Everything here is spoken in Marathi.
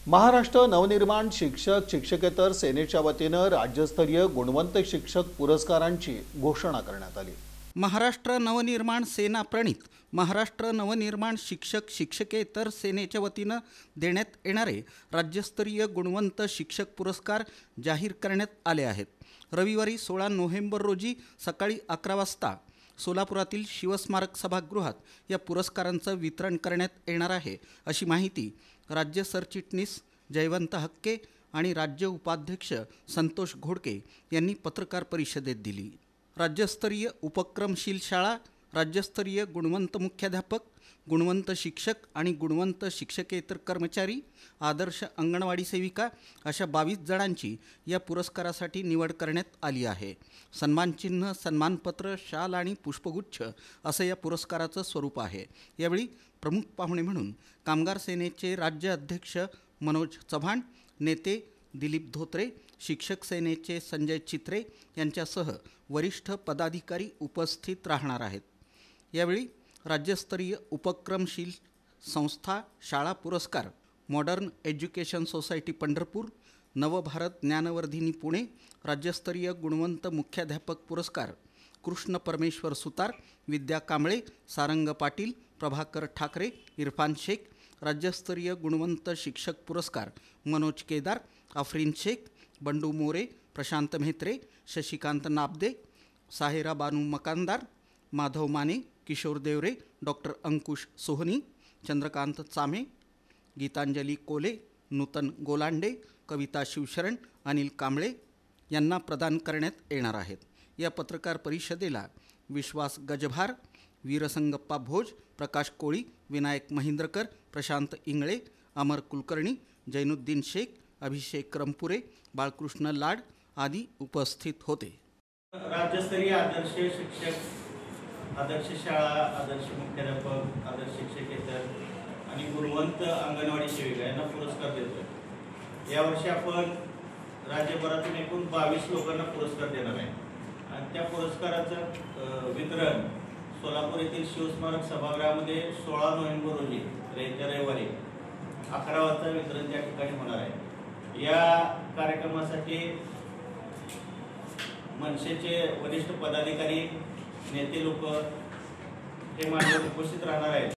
महाराष्ट्र नवनिर्माण शिक्षक शिक्षकेतर सेनेच्या वतीनं राज्यस्तरीय गुणवंत शिक्षक पुरस्कारांची घोषणा करण्यात आली। महाराष्ट्र नवनिर्माण सेना प्रणित महाराष्ट्र नवनिर्माण शिक्षक शिक्षकेतर सेनेच्या वतीनं देण्यात येणारे राज्यस्तरीय गुणवंत शिक्षक पुरस्कार जाहीर करण्यात आले आहेत। रविवारी 16 नोव्हेंबर रोजी सकाळी 11 वाजता सोलापुरातील शिवस्मारक सभागृहात या पुरस्कारांचं वितरण करण्यात येणार आहे, अशी माहिती राज्य सरचिटणीस जयवंत हक्के आणि राज्य उपाध्यक्ष संतोष घोडके यांनी पत्रकार परिषदेत दिली। राज्यस्तरीय उपक्रमशील शाळा, राज्यस्तरीय गुणवंत मुख्याध्यापक, गुणवंत शिक्षक आणि गुणवंत शिक्षकेतर कर्मचारी, आदर्श अंगणवाडी सेविका अशा 22 जणांची या पुरस्कारासाठी निवड करण्यात आली आहे। सन्मानचिन्ह, सन्मानपत्र, शाल आणि पुष्पगुच्छ असं या पुरस्काराचं स्वरूप आहे। यावेळी प्रमुख पाहुणे म्हणून कामगार सेनेचे राज्य अध्यक्ष मनोज चव्हाण, नेते दिलीप धोत्रे, शिक्षक सेनेचे संजय चित्रे यांच्यासह वरिष्ठ पदाधिकारी उपस्थित राहणार आहेत। यावेळी राज्यस्तरीय उपक्रमशील संस्था शाळा पुरस्कार मॉडर्न एज्युकेशन सोसायटी पंढरपूर, नवभारत ज्ञानवर्धिनी पुणे, राज्यस्तरीय गुणवंत मुख्याध्यापक पुरस्कार कृष्ण परमेश्वर सुतार, विद्या कांबळे, सारंग पाटील, प्रभाकर ठाकरे, इरफान शेख, राज्यस्तरीय गुणवंत शिक्षक पुरस्कार मनोज केदार, आफरीन शेख, बंडू मोरे, प्रशांत म्हेत्रे, शशिकांत नाबदे, साहेरा बानू मकानदार, माधव माने, किशोर देवरे, डॉक्टर अंकुश सोहनी, चंद्रकांत चामे, गीतांजली कोले, नूतन गोलांडे, कविता शिवशरण, अनिल कांबळे यांना प्रदान करण्यात येणार आहेत। या पत्रकार परिषदेला विश्वास गजभार, वीरसंगप्पा भोज, प्रकाश कोळी, विनायक महिंद्रकर, प्रशांत इंगळे, अमर कुलकर्णी, जैनुद्दीन शेख, अभिषेक रमपुरे, बाळकृष्ण लाड आदी उपस्थित होते। राज्यस्तरीय आदर्श शिक्षक, आदर्श शाळा, आदर्श मुख्याध्यापक, आदर्श शिक्षकेतर आणि गुणवंत अंगणवाडी सेविका यांना पुरस्कार देतोय। यावर्षी आपण राज्यभरातून एकूण 22 लोकांना पुरस्कार देणार आहे आणि त्या पुरस्काराचं वितरण सोलापूर येथील शिवस्मारक सभागृहामध्ये 16 नोव्हेंबर रोजी येत्या रविवारी 11 वाजता वितरण त्या ठिकाणी होणार आहे। या कार्यक्रमासाठी मनसेचे वरिष्ठ पदाधिकारी, नेते लोक हे मान्यवर उपस्थित राहणार आहेत।